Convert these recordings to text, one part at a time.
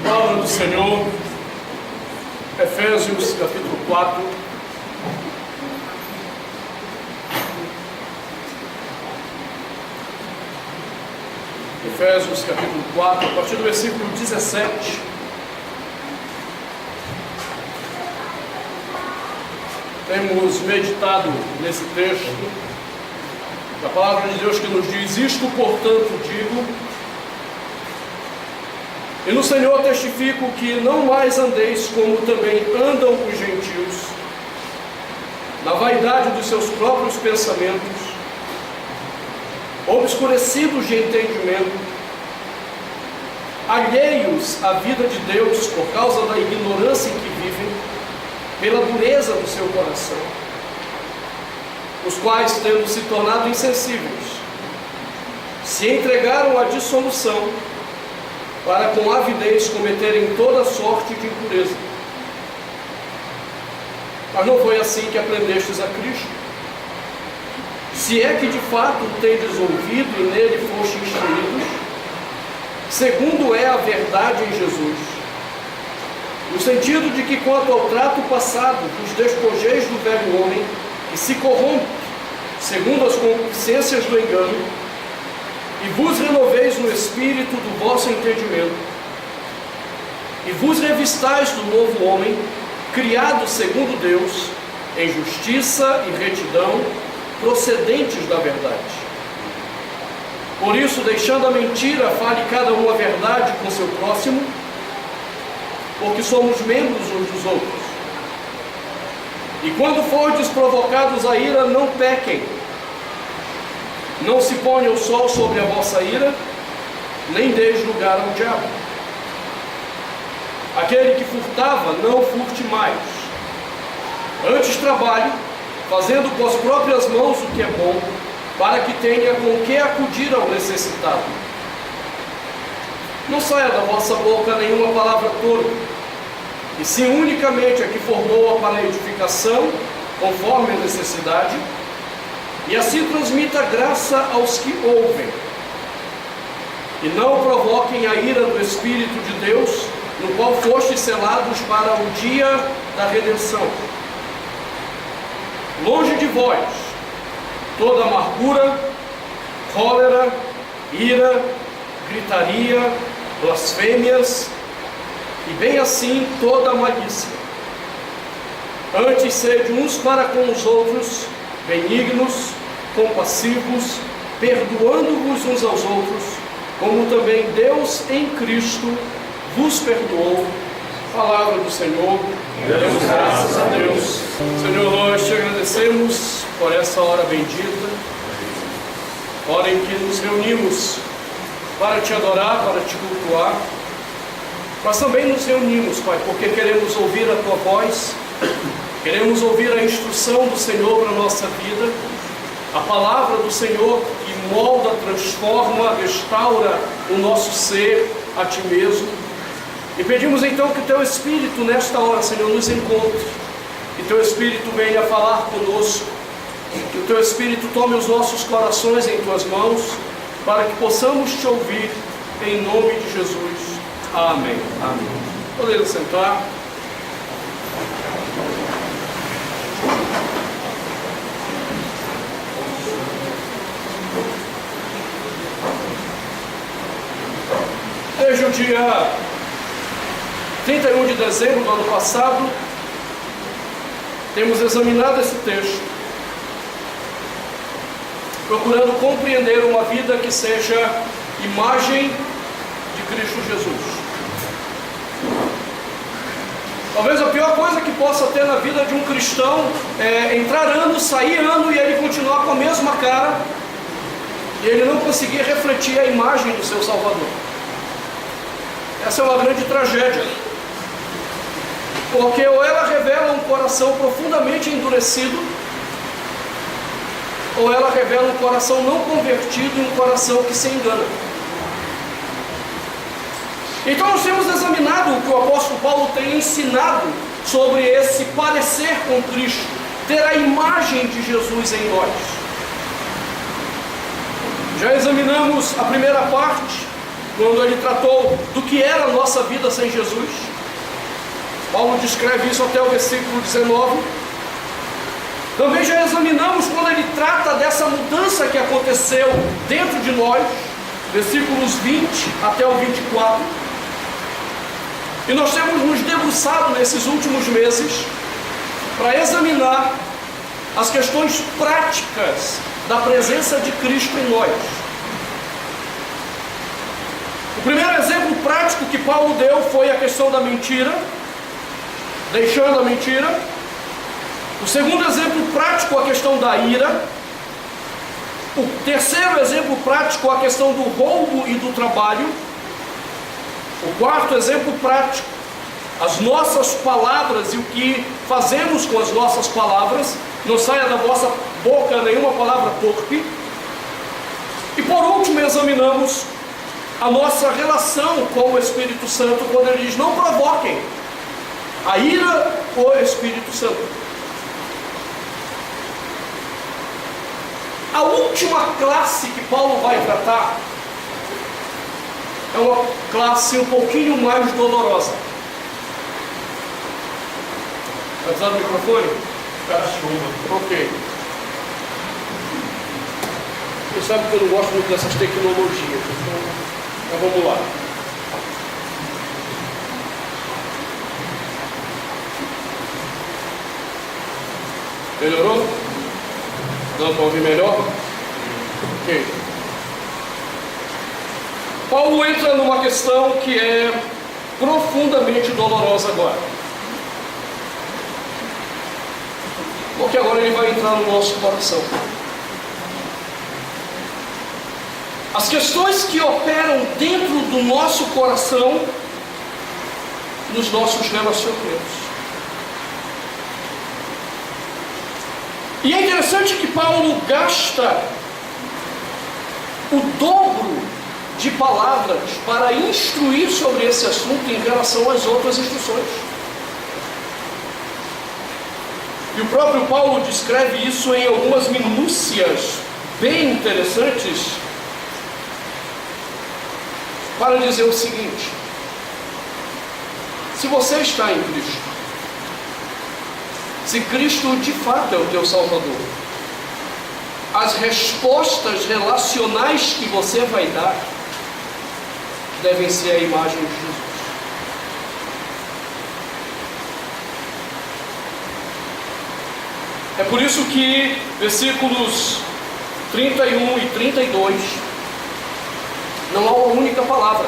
Palavra do Senhor, Efésios capítulo 4. Efésios capítulo 4, a partir do versículo 17. Temos meditado nesse texto da palavra de Deus que nos diz: isto, portanto, digo, e no Senhor testifico que não mais andeis como também andam os gentios, na vaidade dos seus próprios pensamentos, obscurecidos de entendimento, alheios à vida de Deus por causa da ignorância em que vivem, pela dureza do seu coração, os quais, tendo se tornado insensíveis, se entregaram à dissolução, para com avidez cometerem toda sorte de impureza. Mas não foi assim que aprendestes a Cristo, se é que de fato o tendes ouvido e nele fostes instruídos, segundo é a verdade em Jesus, no sentido de que, quanto ao trato passado, vos despojeis do velho homem, que se corrompe segundo as concupiscências do engano, e vos renoveis no espírito do vosso entendimento, e vos revistais do novo homem, criado segundo Deus, em justiça e retidão, procedentes da verdade. Por isso, deixando a mentira, fale cada um a verdade com seu próximo, porque somos membros uns dos outros. E quando fordes provocados a ira, não pequem. Não se ponha o sol sobre a vossa ira, nem deis lugar ao diabo. Aquele que furtava, não furte mais. Antes trabalhe, fazendo com as próprias mãos o que é bom, para que tenha com que acudir ao necessitado. Não saia da vossa boca nenhuma palavra torpe, e sim unicamente a que for boa para a edificação, conforme a necessidade, e assim transmita graça aos que ouvem. E não provoquem a ira do Espírito de Deus, no qual fostes selados para o dia da redenção. Longe de vós toda amargura, cólera, ira, gritaria, blasfêmias, e bem assim toda malícia. Antes sede uns para com os outros benignos, compassivos, perdoando-vos uns aos outros, como também Deus em Cristo vos perdoou. Palavra do Senhor. Demos graças a Deus. Senhor, nós te agradecemos por essa hora bendita, hora em que nos reunimos para te adorar, para te cultuar, mas também nos reunimos, Pai, porque queremos ouvir a tua voz, queremos ouvir a instrução do Senhor para a nossa vida, a palavra do Senhor que molda, transforma, restaura o nosso ser a ti mesmo. E pedimos então que o teu Espírito nesta hora, Senhor, nos encontre, que o teu Espírito venha falar conosco, que o teu Espírito tome os nossos corações em tuas mãos, para que possamos te ouvir, em nome de Jesus. Amém. Amém. Podemos sentar. Desde o dia 31 de dezembro do ano passado, temos examinado esse texto, procurando compreender uma vida que seja imagem de Cristo Jesus. Talvez a pior coisa que possa ter na vida de um cristão é entrar ano, sair ano e ele continuar com a mesma cara e ele não conseguir refletir a imagem do seu Salvador. Essa é uma grande tragédia, porque ou ela revela um coração profundamente endurecido, ou ela revela um coração não convertido e um coração que se engana. Então nós temos examinado o que o apóstolo Paulo tem ensinado sobre esse parecer com Cristo, ter a imagem de Jesus em nós. Já examinamos a primeira parte, quando ele tratou do que era a nossa vida sem Jesus. Paulo descreve isso até o versículo 19. Também já examinamos quando ele trata dessa mudança que aconteceu dentro de nós, versículos 20 até o 24. E nós temos nos debruçado nesses últimos meses para examinar as questões práticas da presença de Cristo em nós. O primeiro exemplo prático que Paulo deu foi a questão da mentira, deixando a mentira. O segundo exemplo prático, a questão da ira. O terceiro exemplo prático, a questão do roubo e do trabalho. O quarto exemplo prático, as nossas palavras e o que fazemos com as nossas palavras. Não saia da vossa boca nenhuma palavra torpe. E por último examinamos a nossa relação com o Espírito Santo, quando ele diz: não provoquem a ira o Espírito Santo. A última classe que Paulo vai tratar é uma classe um pouquinho mais dolorosa. Está usando o microfone? Ok. Você sabe que eu não gosto muito dessas tecnologias, então vamos lá. Melhorou? Não, para ouvir melhor? Ok. Paulo entra numa questão que é profundamente dolorosa agora. Porque agora ele vai entrar no nosso coração. As questões que operam dentro do nosso coração, nos nossos relacionamentos. E é interessante que Paulo gasta o dobro de palavras para instruir sobre esse assunto em relação às outras instruções. E o próprio Paulo descreve isso em algumas minúcias bem interessantes, para dizer o seguinte: se você está em Cristo, se Cristo de fato é o teu Salvador, as respostas relacionais que você vai dar devem ser a imagem de Jesus. É por isso que versículos 31 e 32 não há uma única palavra,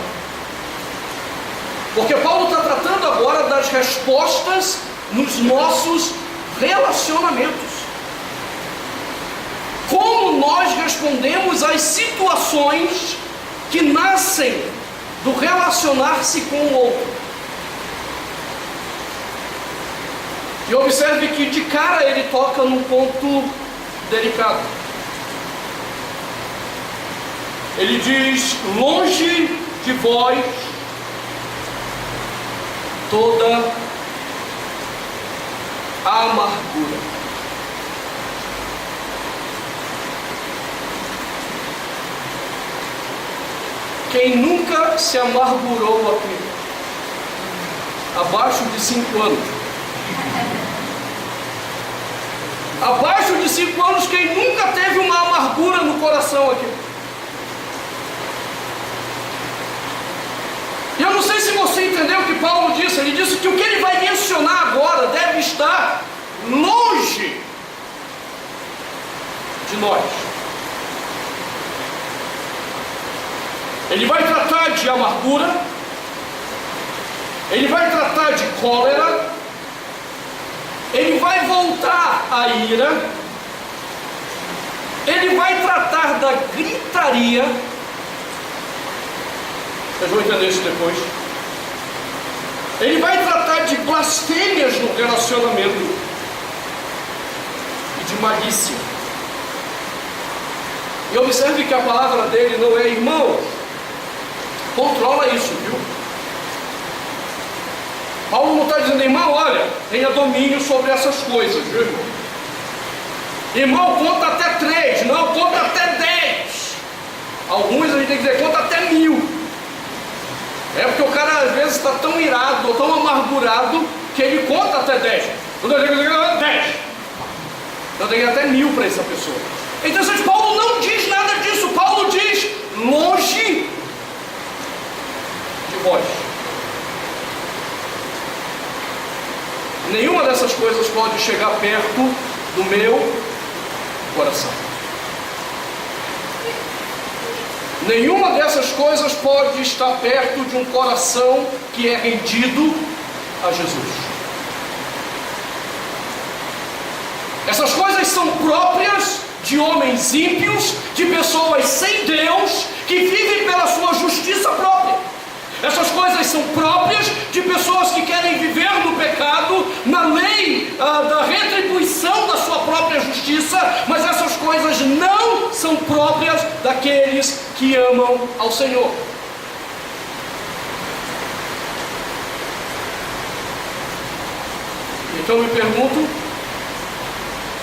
porque Paulo está tratando agora das respostas nos nossos relacionamentos. Como nós respondemos às situações que nascem do relacionar-se com o outro. E observe que de cara ele toca num ponto delicado. Ele diz: longe de vós toda a amargura. Quem nunca se amargurou aqui? Abaixo de 5 anos. Abaixo de 5 anos, quem nunca teve uma amargura no coração aqui? E eu não sei se você entendeu o que Paulo disse. Ele disse que o que ele vai mencionar agora deve estar longe de nós. Ele vai tratar de amargura, ele vai tratar de cólera, ele vai voltar à ira, ele vai tratar da gritaria. Vocês vão entender isso depois. Ele vai tratar de blasfêmias no relacionamento e de malícia. E observe que a palavra dele não é: irmão, controla isso, viu? Paulo não está dizendo: irmão, olha, tenha domínio sobre essas coisas, viu, irmão? Irmão, conta até 3, não, conta até 10. Alguns a gente tem que dizer: conta até 1000. tão irado, tão amargurado, que ele conta até 10. Quando eu digo 10, eu tenho até 1000 para essa pessoa. Então, Paulo não diz nada disso. Paulo diz: longe de vós. Nenhuma dessas coisas pode chegar perto do meu coração. Nenhuma dessas coisas pode estar perto de um coração que é rendido a Jesus. Essas coisas são próprias de homens ímpios, de pessoas sem Deus, que vivem pela sua justiça própria. Essas coisas são próprias de pessoas que querem viver no pecado, na lei da retribuição da sua própria justiça, mas essas coisas não são próprias daqueles que amam ao Senhor. Então eu me pergunto,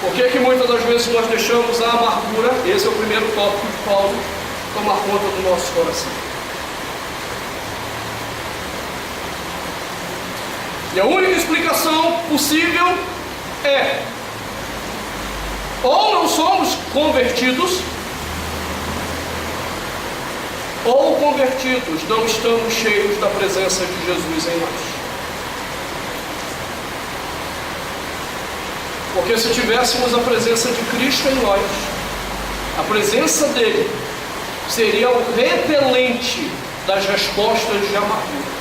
por que muitas das vezes nós deixamos a amargura, esse é o primeiro tópico de Paulo, tomar conta do nosso coração? E a única explicação possível é: ou não somos convertidos, ou convertidos, não estamos cheios da presença de Jesus em nós. Porque se tivéssemos a presença de Cristo em nós, a presença dele seria o repelente das respostas de amargura.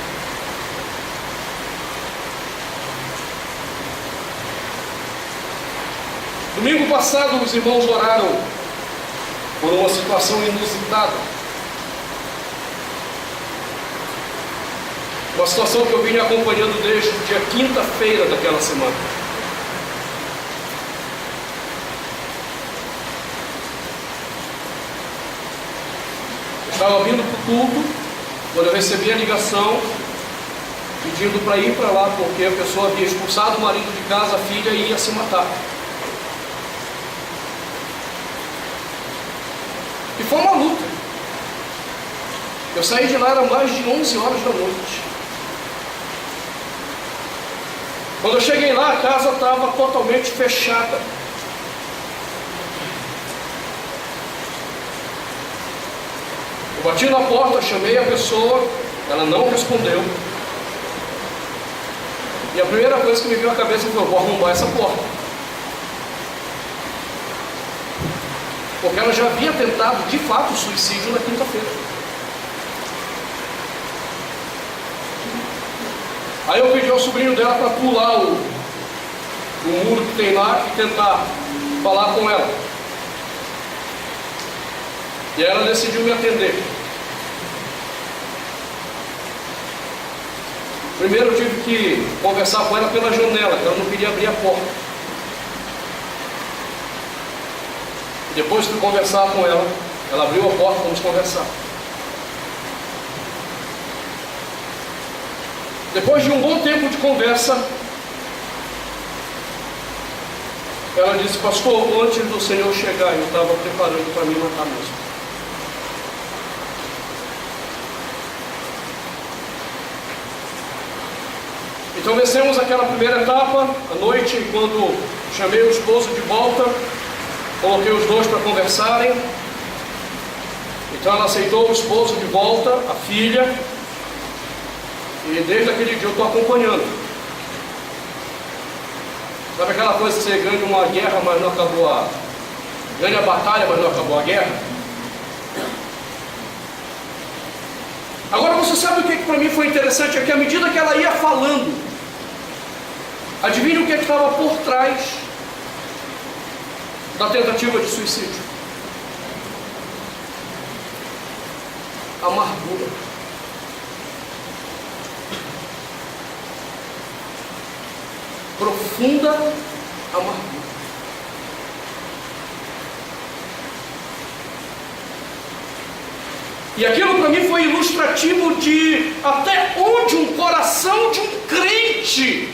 Domingo passado, os irmãos oraram por uma situação inusitada. Uma situação que eu vim acompanhando desde o dia quinta-feira daquela semana. Eu estava vindo para o culto, quando eu recebi a ligação, pedindo para ir para lá, porque a pessoa havia expulsado o marido de casa, a filha, e ia se matar. E foi uma luta. Eu saí de lá, era mais de 11 horas da noite. Quando eu cheguei lá, a casa estava totalmente fechada. Eu bati na porta, chamei a pessoa, ela não respondeu. E a primeira coisa que me veio à cabeça foi: eu vou arrombar essa porta. Porque ela já havia tentado, de fato, o suicídio na quinta-feira. Aí eu pedi ao sobrinho dela para pular o muro que tem lá e tentar falar com ela. E ela decidiu me atender. Primeiro eu tive que conversar com ela pela janela, que ela não queria abrir a porta. Depois fui conversar com ela, ela abriu a porta, fomos conversar. Depois de um bom tempo de conversa, ela disse: pastor, antes do Senhor chegar, eu estava preparando para me matar mesmo. Então vencemos aquela primeira etapa, à noite, quando chamei o esposo de volta, coloquei os dois para conversarem. Então ela aceitou o esposo de volta, a filha, e desde aquele dia eu estou acompanhando. Sabe aquela coisa que você ganha uma guerra, mas não acabou ganha a batalha, mas não acabou a guerra? Agora você sabe o que para mim foi interessante? É que à medida que ela ia falando, adivinha o que estava por trás da tentativa de suicídio? Amargura. Profunda amargura. E aquilo para mim foi ilustrativo de até onde um coração de um crente,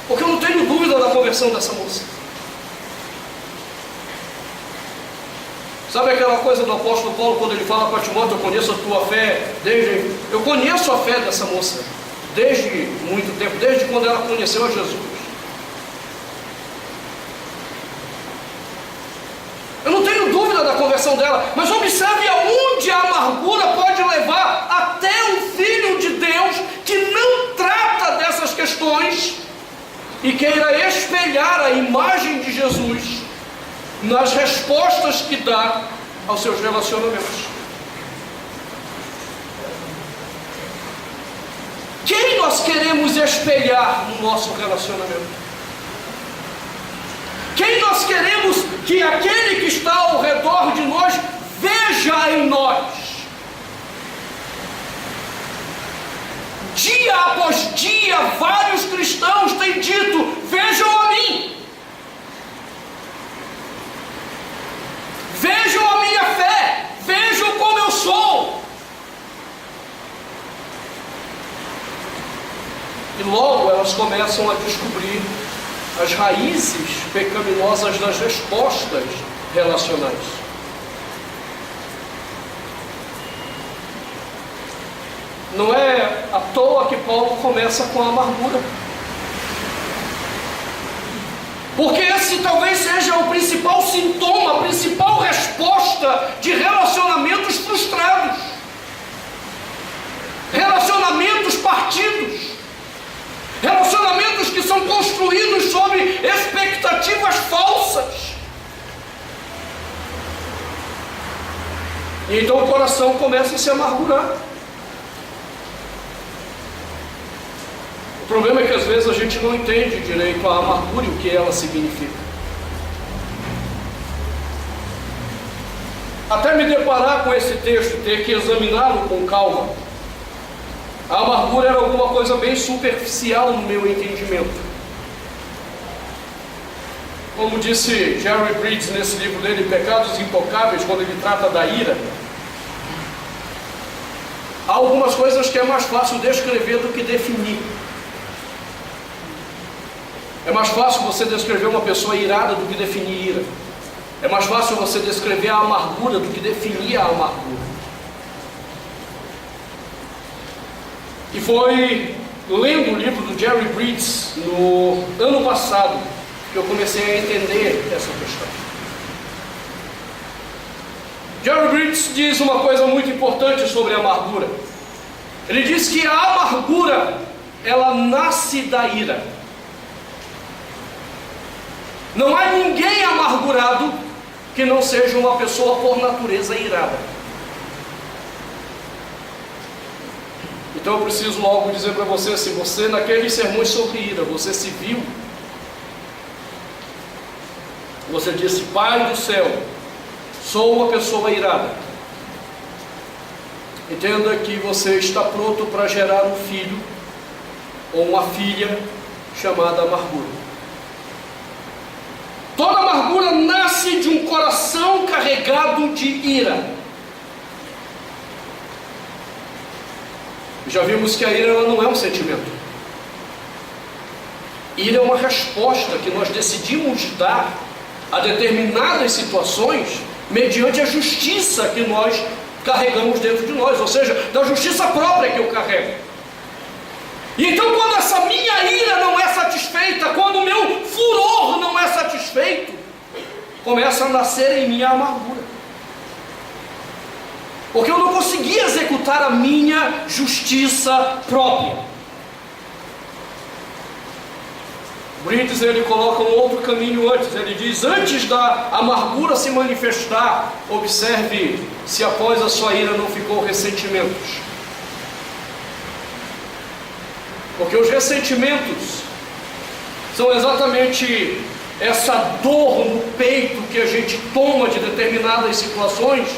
porque eu não tenho dúvida da conversão dessa moça. Sabe aquela coisa do apóstolo Paulo, quando ele fala para Timóteo: eu conheço a tua fé eu conheço a fé dessa moça desde muito tempo, desde quando ela conheceu a Jesus. Eu não tenho dúvida da conversão dela, mas observe aonde a amargura pode levar até o Filho de Deus, que não trata dessas questões e queira espelhar a imagem de Jesus nas respostas que dá aos seus relacionamentos. Quem nós queremos espelhar no nosso relacionamento? Quem nós queremos que aquele que está ao redor de nós veja em nós? Dia após dia, vários cristãos têm dito: vejam a mim, vejam a minha fé, vejam como eu sou. E logo elas começam a descobrir as raízes pecaminosas das respostas relacionais. Não é à toa que Paulo começa com a amargura, porque esse talvez seja o principal sintoma, a principal resposta de relacionamentos frustrados, relacionamentos partidos, relacionamentos que são construídos sobre expectativas falsas. E então o coração começa a se amargurar. O problema é que às vezes a gente não entende direito a amargura e o que ela significa. Até me deparar com esse texto, ter que examiná-lo com calma, a amargura era alguma coisa bem superficial no meu entendimento. Como disse Jerry Bridges nesse livro dele, Pecados Intocáveis, quando ele trata da ira, há algumas coisas que é mais fácil descrever do que definir. É mais fácil você descrever uma pessoa irada do que definir ira. É mais fácil você descrever a amargura do que definir a amargura. E foi lendo o livro do Jerry Bridges no ano passado que eu comecei a entender essa questão. Jerry Bridges diz uma coisa muito importante sobre a amargura. Ele diz que a amargura, ela nasce da ira. Não há ninguém amargurado que não seja uma pessoa por natureza irada. Então eu preciso logo dizer para você, se você naqueles sermões sobre ira, você se viu, você disse: Pai do céu, sou uma pessoa irada. Entenda que você está pronto para gerar um filho ou uma filha chamada amargura. Toda amargura nasce de um coração carregado de ira. Já vimos que a ira ela não é um sentimento. Ira é uma resposta que nós decidimos dar a determinadas situações mediante a justiça que nós carregamos dentro de nós, ou seja, da justiça própria que eu carrego. E então, quando essa minha ira não é satisfeita, quando o meu furor não é satisfeito, começa a nascer em mim a amargura. Porque eu não consegui executar a minha justiça própria. Bridges, ele coloca um outro caminho antes. Ele diz: antes da amargura se manifestar, observe se após a sua ira não ficou ressentimentos. Porque os ressentimentos são exatamente essa dor no peito que a gente toma de determinadas situações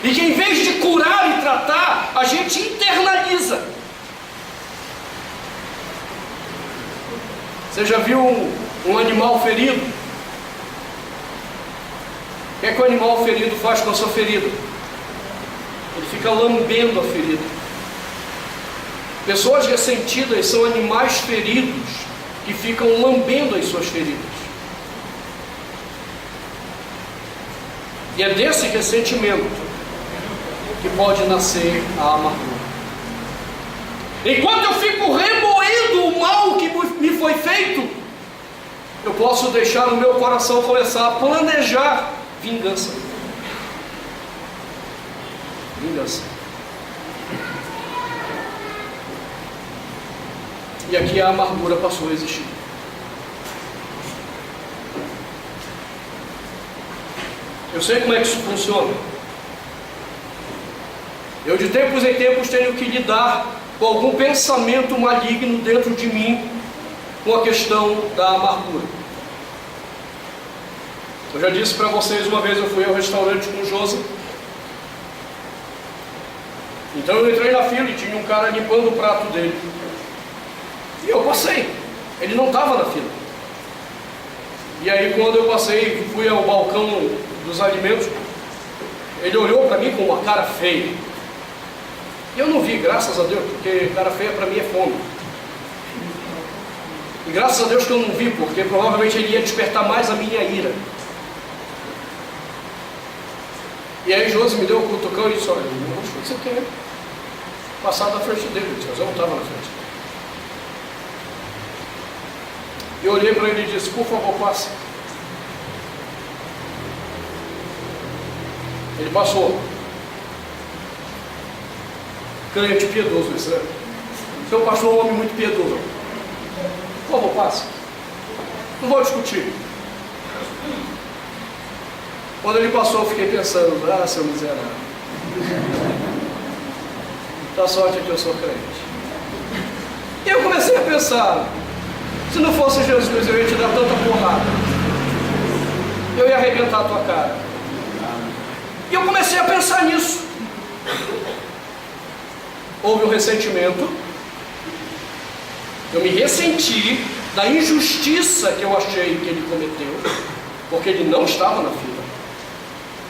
e que, em vez de curar e tratar, a gente internaliza. Você já viu um animal ferido? O que é que o animal ferido faz com a sua ferida? Ele fica lambendo a ferida. Pessoas ressentidas são animais feridos que ficam lambendo as suas feridas. E é desse ressentimento que pode nascer a amargura. enquanto eu fico remoendo o mal que me foi feito, eu posso deixar o meu coração começar a planejar vingança. Vingança. E aqui a amargura passou a existir. Eu sei como é que isso funciona. Eu de tempos em tempos tenho que lidar com algum pensamento maligno dentro de mim, com a questão da amargura. Eu já disse para vocês, uma vez eu fui ao restaurante com o Josi. Então eu entrei na fila e tinha um cara limpando o prato dele. E eu passei. Ele não estava na fila. E aí quando eu passei, fui ao balcão dos alimentos, ele olhou para mim com uma cara feia. E eu não vi, graças a Deus, porque cara feia para mim é fome. E graças a Deus que eu não vi, porque provavelmente ele ia despertar mais a minha ira. E aí Josi me deu um cutucão e disse, olha, não acho que você quer passar da frente dele. Mas eu não estava na frente. E eu olhei para ele e disse, por favor, passe. Ele passou. Crente piedoso esse, né? Seu pastor é um homem muito piedoso. Por favor, passe. Não vou discutir. Quando ele passou, eu fiquei pensando, ah, seu miserável. Dá sorte que eu sou crente. E eu comecei a pensar, se não fosse Jesus, eu ia te dar tanta porrada. Eu ia arrebentar a tua cara. E eu comecei a pensar nisso. Houve um ressentimento. Eu me ressenti da injustiça que eu achei que ele cometeu, porque ele não estava na fila.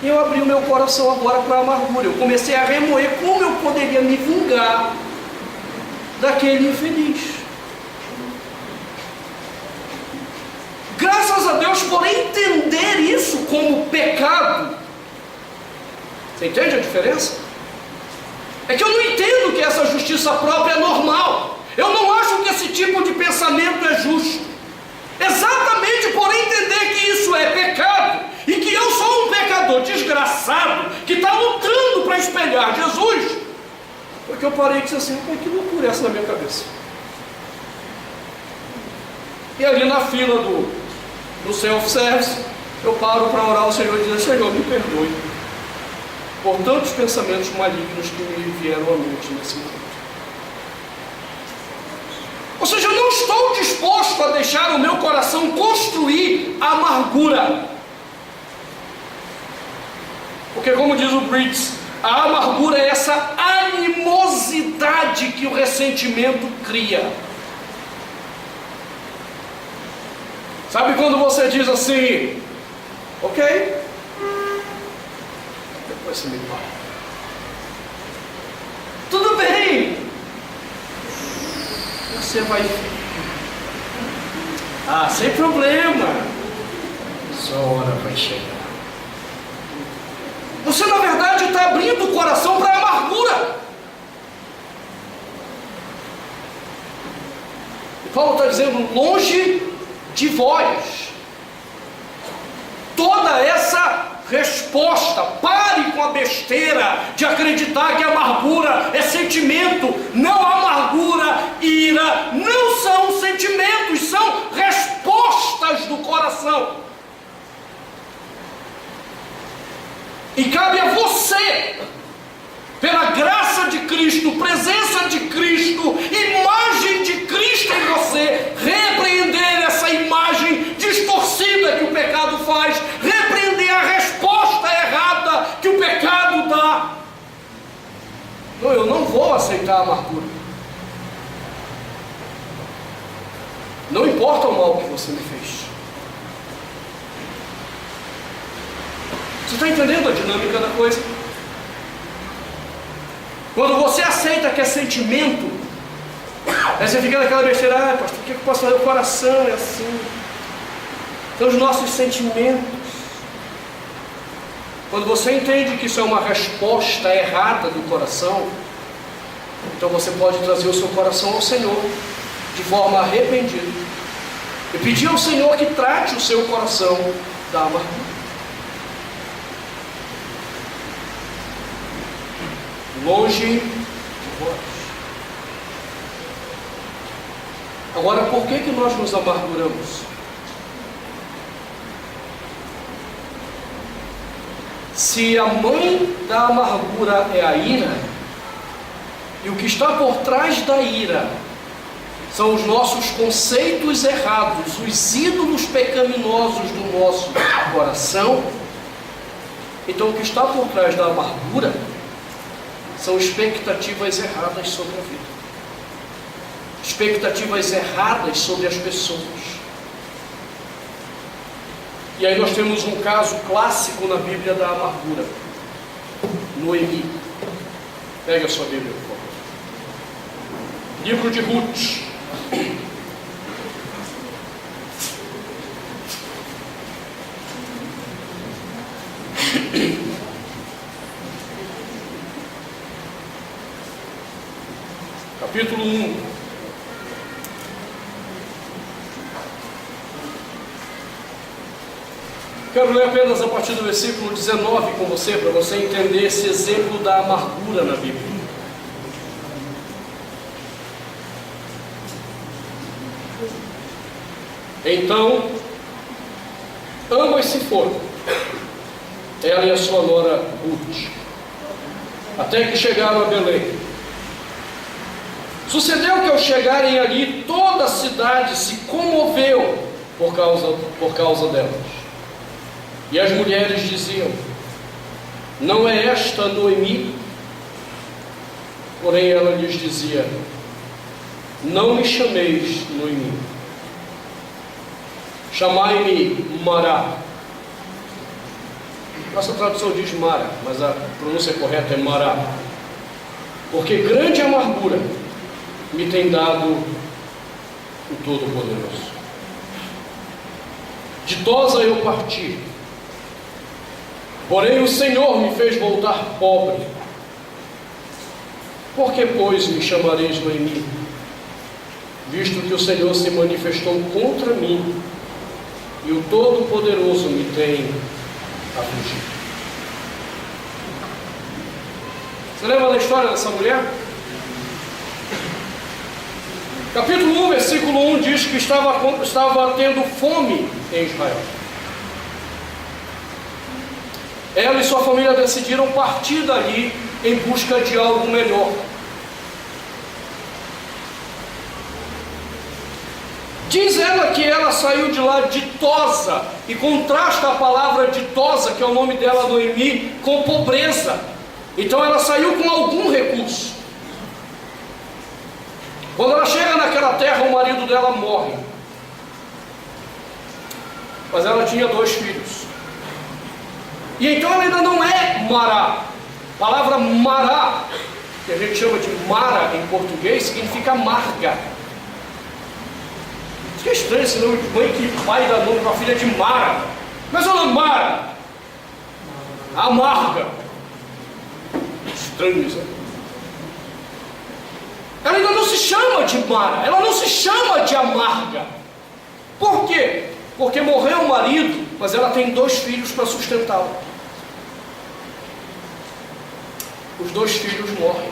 E eu abri o meu coração agora para a amargura. Eu comecei a remoer como eu poderia me vingar daquele infeliz. Graças a Deus por entender isso como pecado. Você entende a diferença? É que eu não entendo que essa justiça própria é normal. Eu não acho que esse tipo de pensamento é justo. Exatamente por entender que isso é pecado e que eu sou um pecador desgraçado que está lutando para espelhar Jesus, porque eu parei e disse assim, que loucura é essa na minha cabeça? E ali na fila do self-service, eu paro para orar ao Senhor e dizer, Senhor, me perdoe por tantos pensamentos malignos que me vieram à mente nesse momento. Ou seja, eu não estou disposto a deixar o meu coração construir a amargura. Porque como diz o Briggs, a amargura é essa animosidade que o ressentimento cria. Sabe quando você diz assim, ok? Depois você me fala. Tudo bem. Você vai... Ah, sem problema. Sua hora vai chegar. Você na verdade está abrindo o coração para a amargura. E Paulo está dizendo, longe de vós toda essa resposta. Pare com a besteira de acreditar que a amargura é sentimento. Não, amargura, ira não são sentimentos, são respostas do coração. E cabe a você, pela graça de Cristo, presença de Cristo, imagem de Cristo em você, repreender essa imagem distorcida que o pecado faz, repreender a resposta errada que o pecado dá. Não, eu não vou aceitar a amargura. Não importa o mal que você me fez. Você está entendendo a dinâmica da coisa? Quando você aceita que é sentimento, aí você fica naquela besteira, ah, pastor, o que eu posso fazer? O coração é assim. Então os nossos sentimentos. Quando você entende que isso é uma resposta errada do coração, Então você pode trazer o seu coração ao Senhor de forma arrependida e pedir ao Senhor que trate o seu coração da amargura. Longe de vós. Agora, por que nós nos amarguramos? Se a mãe da amargura é a ira, e o que está por trás da ira são os nossos conceitos errados, os ídolos pecaminosos do nosso coração, então o que está por trás da amargura são expectativas erradas sobre a vida, expectativas erradas sobre as pessoas. E aí nós temos um caso clássico na Bíblia da amargura. Noemi. Pega a sua Bíblia, por favor. Livro de Ruth. Capítulo 1. Quero ler apenas a partir do versículo 19 com você, para você entender esse exemplo da amargura na Bíblia. Então, ambas se foram, ela e a sua nora Ruth, até que chegaram a Belém. Sucedeu que ao chegarem ali, toda a cidade se comoveu por causa delas. E as mulheres diziam: não é esta Noemi? Porém ela lhes dizia: não me chameis Noemi, chamai-me Mará. Nossa tradução diz Mara, mas a pronúncia correta é Mará, porque grande amargura me tem dado o Todo-Poderoso. Ditosa eu parti, porém o Senhor me fez voltar pobre. Por que, pois, me chamareis Noemi, visto que o Senhor se manifestou contra mim e o Todo-Poderoso me tem afligido? Você lembra da história dessa mulher? Capítulo 1, versículo 1 diz que estava tendo fome em Israel. Ela e sua família decidiram partir dali em busca de algo melhor. Diz ela que ela saiu de lá ditosa, e contrasta a palavra ditosa, que é o nome dela, Noemi, com pobreza. Então ela saiu com algum recurso. Quando ela chega naquela terra, o marido dela morre. Mas ela tinha 2 filhos. E então ela ainda não é Mará. A palavra Mará, que a gente chama de Mara em português, significa amarga. Isso que é estranho esse nome de mãe que pai dá nome para a filha de Mara. Mas ela é Mara, amarga. Estranho isso. Ela ainda não se chama de Mara, ela não se chama de amarga. Por quê? Porque morreu o marido, mas ela tem 2 filhos para sustentá-lo. Os 2 filhos morrem.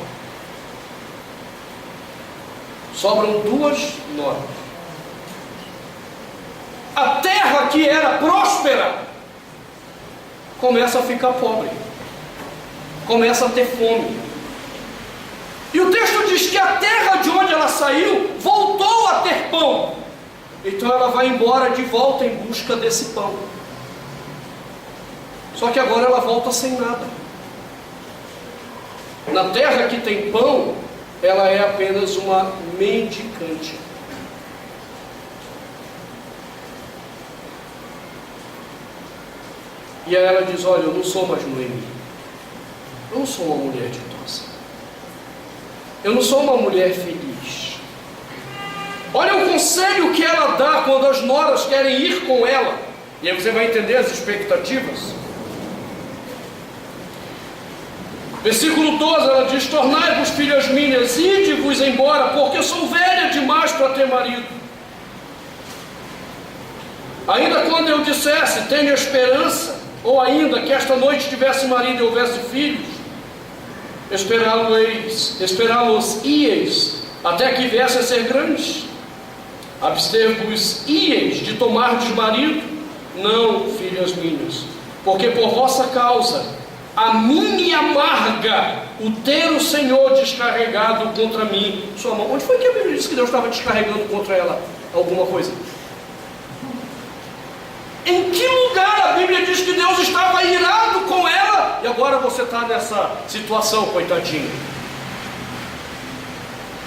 Sobram 2 noras. A terra que era próspera começa a ficar pobre, começa a ter fome. E o texto diz que a terra de onde ela saiu voltou a ter pão. Então ela vai embora de volta em busca desse pão. Só que agora ela volta sem nada. Na terra que tem pão, ela é apenas uma mendicante. E aí ela diz: olha, eu não sou mais Noemi, eu não sou uma mulher ditosa, eu não sou uma mulher feliz. Olha o conselho que ela dá quando as noras querem ir com ela. E aí você vai entender as expectativas. Versículo 12, ela diz: tornai-vos filhas minhas, ide-vos embora, porque sou velha demais para ter marido. Ainda quando eu dissesse, tenho esperança, ou ainda que esta noite tivesse marido e houvesse filhos, esperá-los-ieis, até que viessem a ser grandes. Abster-vos-ieis de tomardes marido? Não, filhas minhas, porque por vossa causa, a mim amarga o ter o Senhor descarregado contra mim sua mão. Onde foi que a Bíblia disse que Deus estava descarregando contra ela alguma coisa? Em que lugar a Bíblia diz que Deus estava irado com ela? E agora você está nessa situação, coitadinho.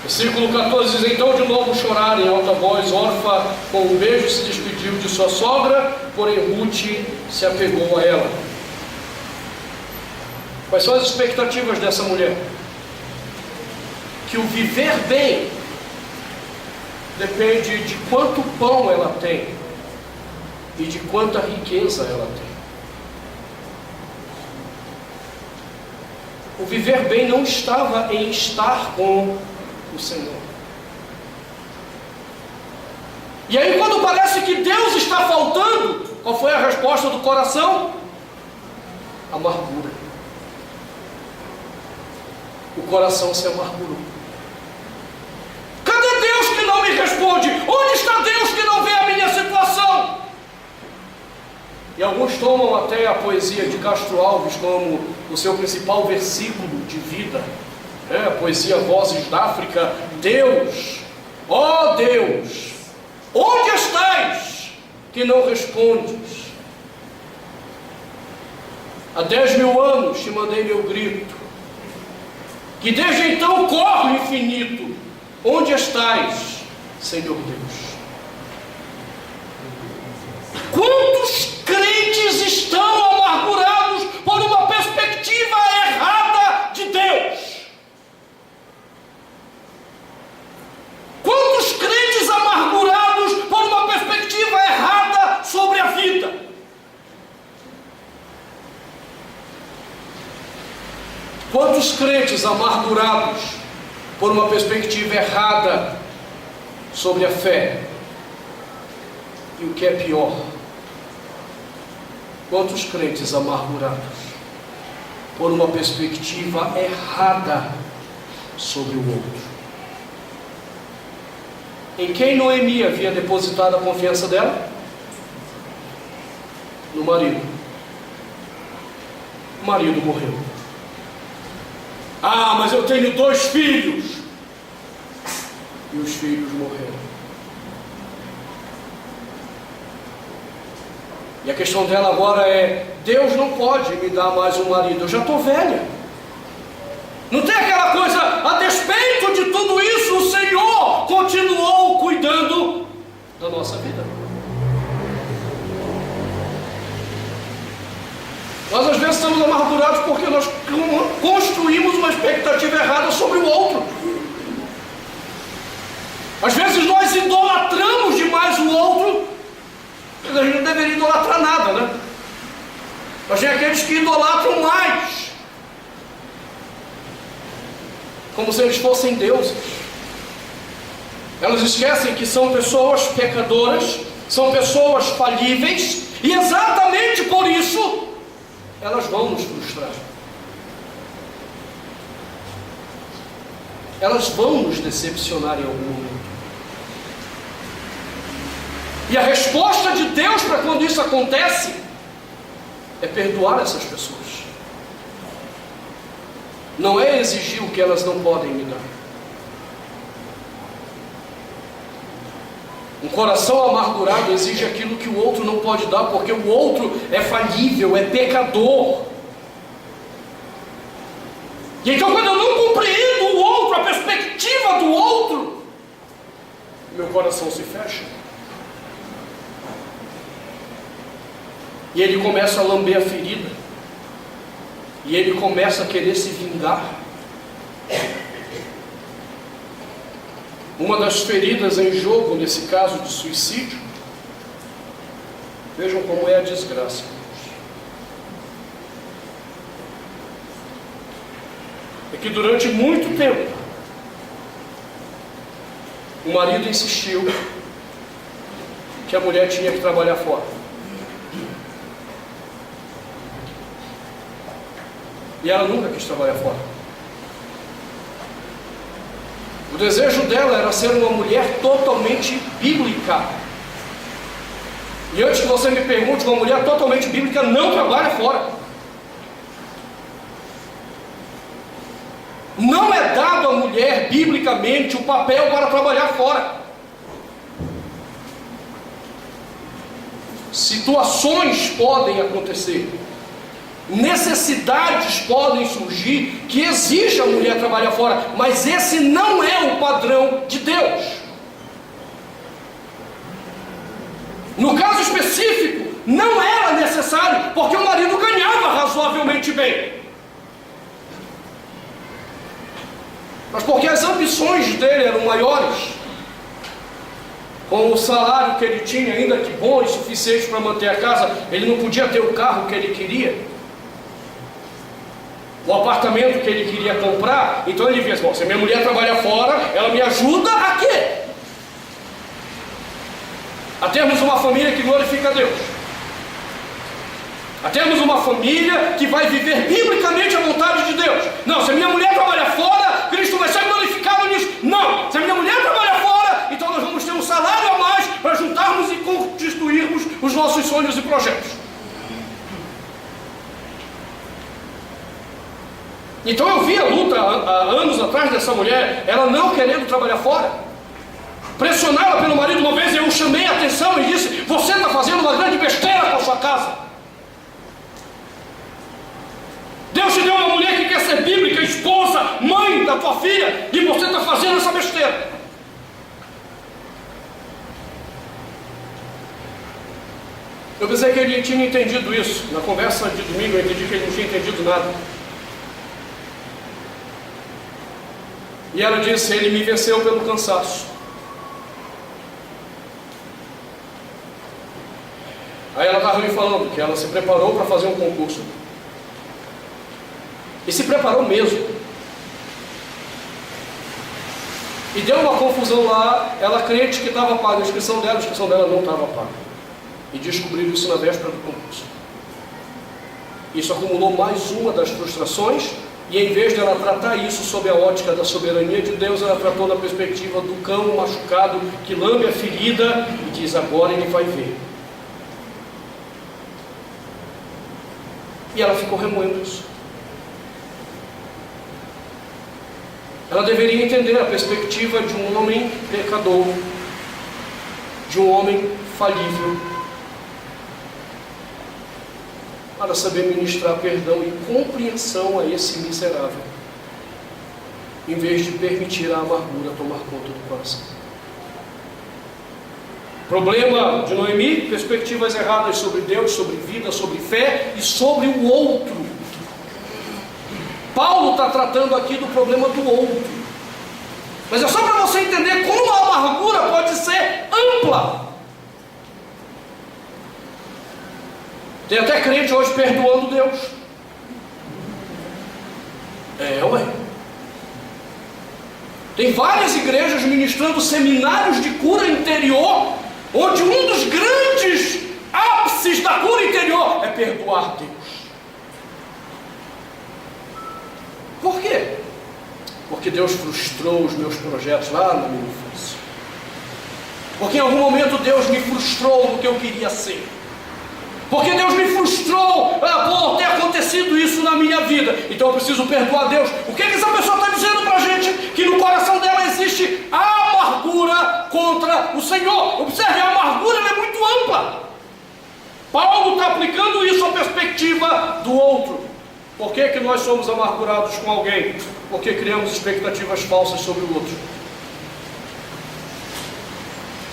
Versículo 14 diz: então de novo choraram em alta voz. Orfa com um beijo se despediu de sua sogra, porém Ruth se apegou a ela. Quais são as expectativas dessa mulher? Que o viver bem depende de quanto pão ela tem e de quanta riqueza ela tem. O viver bem não estava em estar com o Senhor. E aí, quando parece que Deus está faltando, qual foi a resposta do coração? Amargura. O coração se amargurou. Cadê Deus que não me responde? Onde está Deus que não vê a minha situação? E alguns tomam até a poesia de Castro Alves como o seu principal versículo de vida. A poesia Vozes da África. Deus, ó Deus, onde estás que não respondes? Há 10.000 anos te mandei meu grito, que desde então corre o infinito. Onde estás, Senhor Deus? Quantos crentes estão amargurados por uma perspectiva errada de Deus? Quantos crentes amargurados por uma perspectiva errada sobre a vida? Quantos crentes amargurados por uma perspectiva errada sobre a fé? E o que é pior, quantos crentes amargurados por uma perspectiva errada sobre o outro? Em quem Noemi havia depositado a confiança dela? No marido. O marido morreu. Ah, mas eu tenho 2 filhos. E os filhos morreram. E a questão dela agora é: Deus não pode me dar mais um marido, eu já estou velha. Não tem aquela coisa, a despeito de tudo isso, o Senhor continuou cuidando da nossa vida. Nós às vezes estamos amargurados porque nós construímos uma expectativa errada sobre o outro. Às vezes nós idolatramos demais o outro, mas a gente não deveria idolatrar nada, né? Mas tem aqueles que idolatram mais, como se eles fossem deuses. Elas esquecem que são pessoas pecadoras, são pessoas falíveis, e exatamente por isso elas vão nos frustrar. Elas vão nos decepcionar em algum momento. E a resposta de Deus para quando isso acontece é perdoar essas pessoas. Não é exigir o que elas não podem me dar. Um coração amargurado exige aquilo que o outro não pode dar, porque o outro é falível, é pecador. E então, quando eu não compreendo o outro, a perspectiva do outro, meu coração se fecha. E ele começa a lamber a ferida. E ele começa a querer se vingar. Uma das feridas em jogo nesse caso de suicídio, vejam como é a desgraça. é que durante muito tempo o marido insistiu que a mulher tinha que trabalhar fora. E ela nunca quis trabalhar fora. O desejo dela era ser uma mulher totalmente bíblica. E antes que você me pergunte, uma mulher totalmente bíblica não trabalha fora. Não é dado à mulher, biblicamente, o papel para trabalhar fora. Situações podem acontecer, necessidades podem surgir que exigem a mulher trabalhar fora, mas esse não é o padrão de Deus. No caso específico, não era necessário, porque o marido ganhava razoavelmente bem. Mas porque as ambições dele eram maiores, com o salário que ele tinha, ainda que bom e suficiente para manter a casa, ele não podia ter o carro que ele queria, o apartamento que ele queria comprar. Então ele via assim: bom, se minha mulher trabalha fora, ela me ajuda a quê? A termos uma família que glorifica a Deus, a termos uma família que vai viver biblicamente a vontade de Deus. Não, se a minha mulher trabalha fora, Cristo vai ser glorificado nisso. Não, se a minha mulher trabalha fora, então nós vamos ter um salário a mais para juntarmos e constituirmos os nossos sonhos e projetos. Então eu vi a luta há anos atrás dessa mulher, ela não querendo trabalhar fora, pressionada pelo marido. Uma vez eu chamei a atenção e disse: você está fazendo uma grande besteira com a sua casa. Deus te deu uma mulher que quer ser bíblica, esposa, mãe da tua filha, e você está fazendo essa besteira. Eu pensei que ele tinha entendido isso. Na conversa de domingo eu entendi que ele não tinha entendido nada. E ela disse: ele me venceu pelo cansaço. Aí ela estava me falando que ela se preparou para fazer um concurso. E se preparou mesmo. E deu uma confusão lá. Ela crente que estava paga a inscrição dela não estava paga. E descobriram isso na véspera do concurso. Isso acumulou mais uma das frustrações. E em vez de ela tratar isso sob a ótica da soberania de Deus, ela tratou na perspectiva do cão machucado que lambe a ferida e diz: agora ele vai ver. E ela ficou remoendo isso. Ela deveria entender a perspectiva de um homem pecador, de um homem falível, para saber ministrar perdão e compreensão a esse miserável, em vez de permitir a amargura tomar conta do coração. Problema de Noemi: perspectivas erradas sobre Deus, sobre vida, sobre fé e sobre o outro. Paulo está tratando aqui do problema do outro, mas é só para você entender como a amargura pode ser ampla. Tem até crente hoje perdoando Deus. Ué. Tem várias igrejas ministrando seminários de cura interior, onde um dos grandes ápices da cura interior é perdoar Deus. Por quê? Porque Deus frustrou os meus projetos lá na minha infância. Porque em algum momento Deus me frustrou no que eu queria ser. Porque Deus me frustrou por ter acontecido isso na minha vida. Então eu preciso perdoar Deus. O que essa pessoa está dizendo para a gente? Que no coração dela existe a amargura contra o Senhor. Observe, a amargura é muito ampla. Paulo está aplicando isso à perspectiva do outro. Por que nós somos amargurados com alguém? Porque criamos expectativas falsas sobre o outro.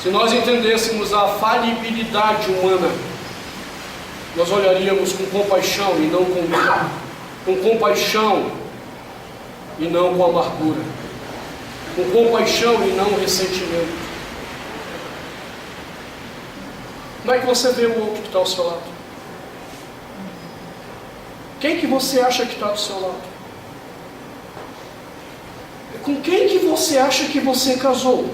Se nós entendêssemos a falibilidade humana, nós olharíamos com compaixão e não com compaixão e não com amargura, com compaixão e não ressentimento. Como é que você vê o outro que está ao seu lado? Quem que você acha que está do seu lado? Com quem que você acha que você casou?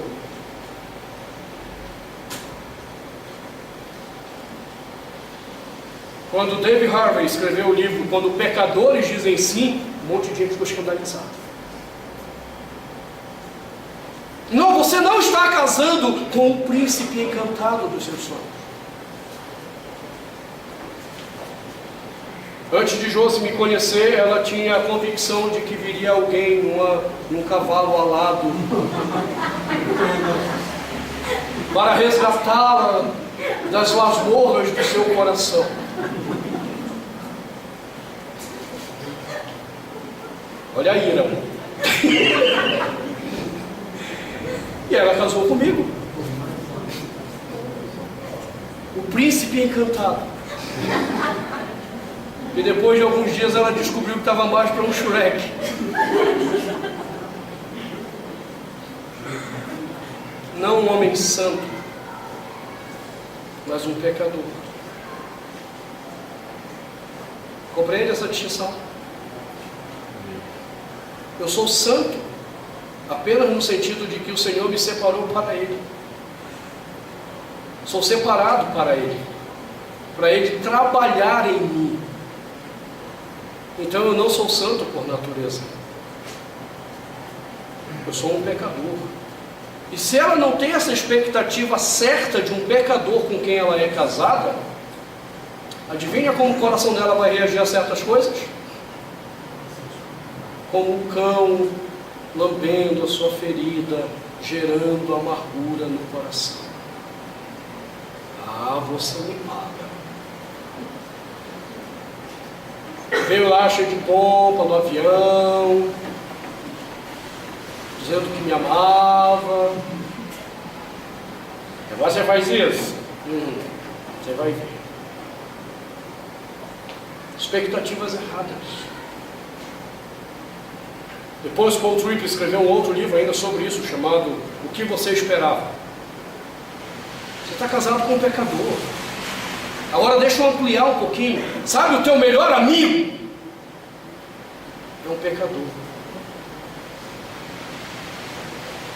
Quando David Harvey escreveu o livro Quando Pecadores Dizem Sim, um monte de gente ficou escandalizado. Não, você não está casando com o príncipe encantado dos seus sonhos. Antes de Josi me conhecer, ela tinha a convicção de que viria alguém num cavalo alado para resgatá-la das masmorras do seu coração. Olha a ira. E ela casou comigo. O príncipe encantado. E depois de alguns dias ela descobriu que estava mais para um Shrek. Não um homem santo, mas um pecador. Compreende essa distinção? Eu sou santo apenas no sentido de que o Senhor me separou para Ele. Sou separado para Ele trabalhar em mim. Então eu não sou santo por natureza. Eu sou um pecador. E se ela não tem essa expectativa certa de um pecador com quem ela é casada, adivinha como o coração dela vai reagir a certas coisas? Como um cão lambendo a sua ferida, gerando amargura no coração. Ah, você me paga. Veio lá cheio de pompa no avião, dizendo que me amava. Agora você faz isso? Você vai ver. Expectativas erradas. Depois Paul Tripp escreveu um outro livro ainda sobre isso, chamado O que Você Esperava. Você está casado com um pecador. Agora deixa eu ampliar um pouquinho. Sabe, o teu melhor amigo é um pecador.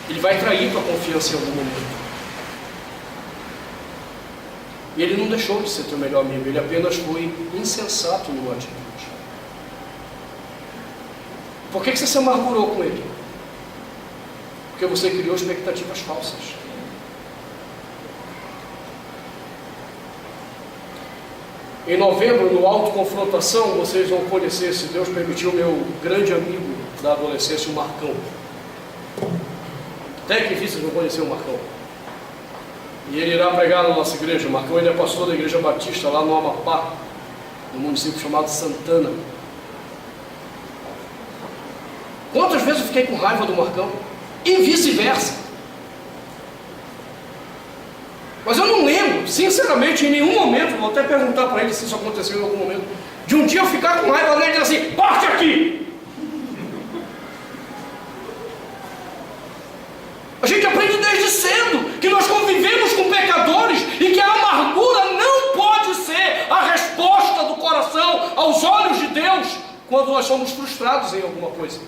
Ele vai trair tua confiança em algum momento. E ele não deixou de ser teu melhor amigo, ele apenas foi insensato numa atitude. Por que você se amargurou com ele? Porque você criou expectativas falsas. Em novembro, no Autoconfrontação, vocês vão conhecer, se Deus permitir, o meu grande amigo da adolescência, o Marcão. Até que difícil não conhecer o Marcão. E ele irá pregar na nossa igreja. O Marcão, ele é pastor da Igreja Batista, lá no Amapá, no município chamado Santana. Quantas vezes eu fiquei com raiva do Marcão? E vice-versa. Mas eu não lembro, sinceramente, em nenhum momento, vou até perguntar para ele se isso aconteceu em algum momento, de um dia eu ficar com raiva dele e dizer assim, parte aqui! A gente aprende desde cedo que nós convivemos com pecadores e que a amargura não pode ser a resposta do coração aos olhos de Deus quando nós somos frustrados em alguma coisa.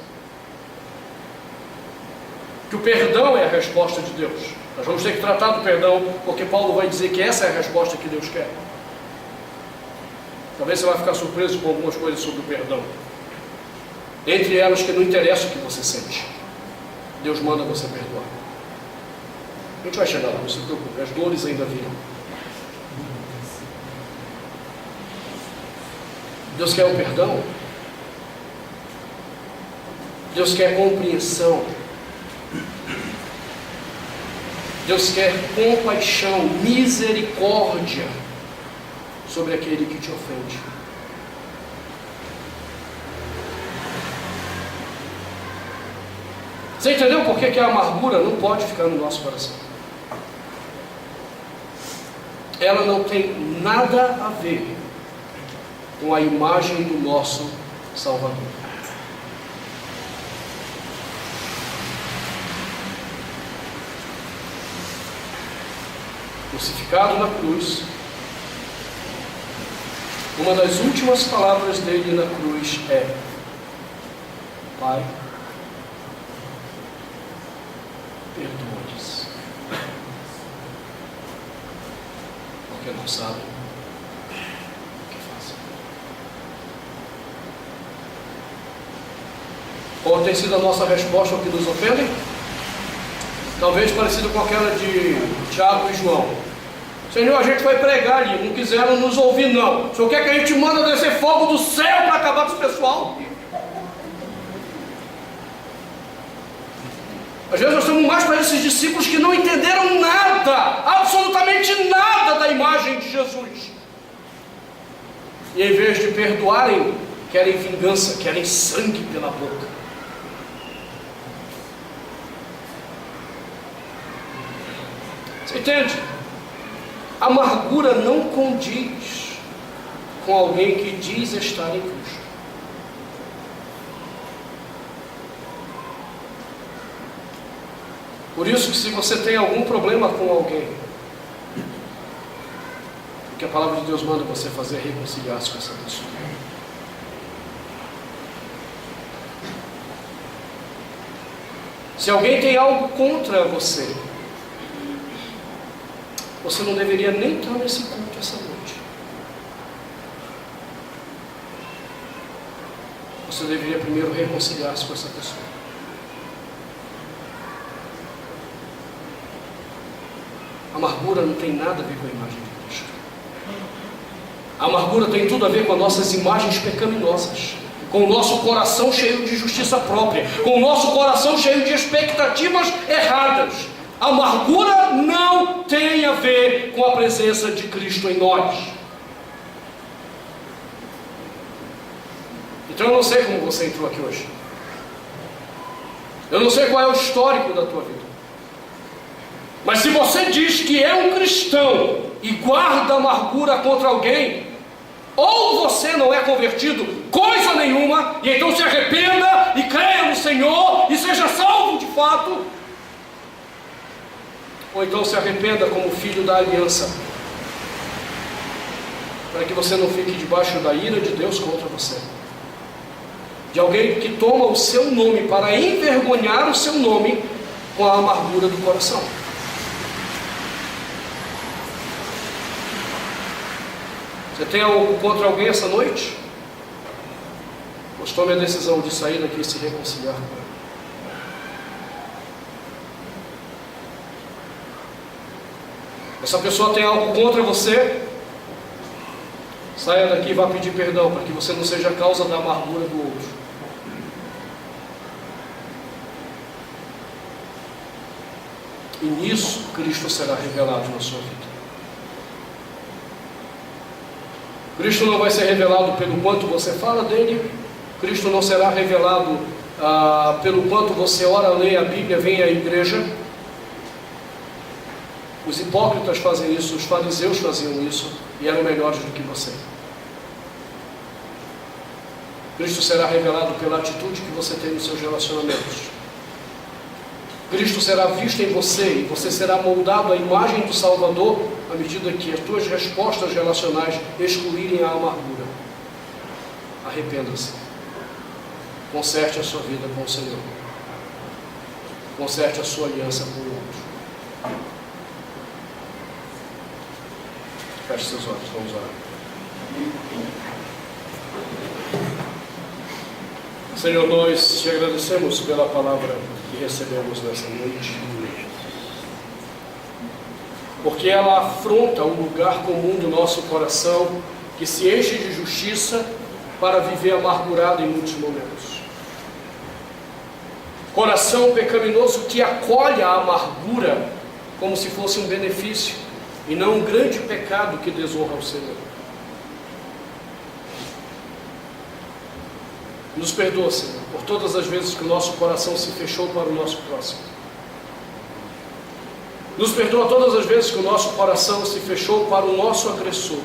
Que o perdão é a resposta de Deus. Nós vamos ter que tratar do perdão, porque Paulo vai dizer que essa é a resposta que Deus quer. Talvez você vai ficar surpreso com algumas coisas sobre o perdão. Entre elas que não interessa o que você sente. Deus manda você perdoar. A gente vai chegar lá, não se preocupe, as dores ainda virão. Deus quer o perdão. Deus quer compreensão. Deus quer compaixão, misericórdia sobre aquele que te ofende. Você entendeu por que a amargura não pode ficar no nosso coração? Ela não tem nada a ver com a imagem do nosso Salvador. Crucificado na cruz, uma das últimas palavras dele na cruz é: Pai, perdoa-lhes, porque não sabem o que fazem. Qual tem sido a nossa resposta ao que nos ofendem? Talvez parecido com aquela de Tiago e João. Senhor, a gente vai pregar ali, não quiseram nos ouvir não. O Senhor quer que a gente manda descer fogo do céu para acabar com esse pessoal? Às vezes nós estamos mais para esses discípulos que não entenderam nada, absolutamente nada da imagem de Jesus. E em vez de perdoarem, querem vingança, querem sangue pela boca. Você entende? A amargura não condiz com alguém que diz estar em Cristo. Por isso que se você tem algum problema com alguém, o que a palavra de Deus manda você fazer é reconciliar-se com essa pessoa. Se alguém tem algo contra você, você não deveria nem estar nesse culto essa noite. Você deveria primeiro reconciliar-se com essa pessoa. A amargura não tem nada a ver com a imagem de Cristo. A amargura tem tudo a ver com as nossas imagens pecaminosas, com o nosso coração cheio de justiça própria, com o nosso coração cheio de expectativas erradas. A amargura não tem a ver com a presença de Cristo em nós. Então eu não sei como você entrou aqui hoje. Eu não sei qual é o histórico da tua vida. Mas se você diz que é um cristão e guarda amargura contra alguém, ou você não é convertido coisa nenhuma, e então se arrependa e creia no Senhor e seja salvo de fato, ou então se arrependa como filho da aliança, para que você não fique debaixo da ira de Deus contra você, de alguém que toma o seu nome para envergonhar o seu nome com a amargura do coração. Você tem algo contra alguém essa noite? Pois tome a decisão de sair daqui e se reconciliar com ele. Essa pessoa tem algo contra você? Saia daqui e vá pedir perdão, para que você não seja a causa da amargura do outro. E nisso Cristo será revelado na sua vida. Cristo não vai ser revelado pelo quanto você fala dele. Cristo não será revelado pelo quanto você ora, lê a Bíblia, vem à igreja. Os hipócritas fazem isso, os fariseus faziam isso e eram melhores do que você. Cristo será revelado pela atitude que você tem nos seus relacionamentos. Cristo será visto em você e você será moldado à imagem do Salvador à medida que as tuas respostas relacionais excluírem a amargura. Arrependa-se. Conserte a sua vida com o Senhor. Conserte a sua aliança com o outro. Feche seus olhos, vamos orar. Senhor, nós te agradecemos pela palavra que recebemos nessa noite, porque ela afronta o lugar comum do nosso coração, que se enche de justiça para viver amargurado em muitos momentos. Coração pecaminoso que acolhe a amargura como se fosse um benefício e não um grande pecado que desonra ao Senhor. Nos perdoa, Senhor, por todas as vezes que o nosso coração se fechou para o nosso próximo. Nos perdoa todas as vezes que o nosso coração se fechou para o nosso agressor.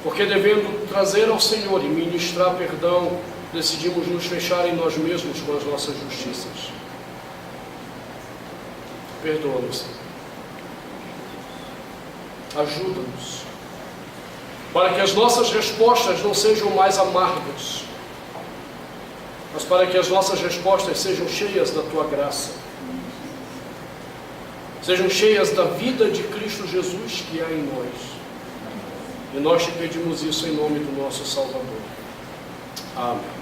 Porque devendo trazer ao Senhor e ministrar perdão, decidimos nos fechar em nós mesmos com as nossas justiças. Perdoa-nos, Senhor. Ajuda-nos, para que as nossas respostas não sejam mais amargas, mas para que as nossas respostas sejam cheias da Tua graça, sejam cheias da vida de Cristo Jesus que há em nós. E nós te pedimos isso em nome do nosso Salvador. Amém.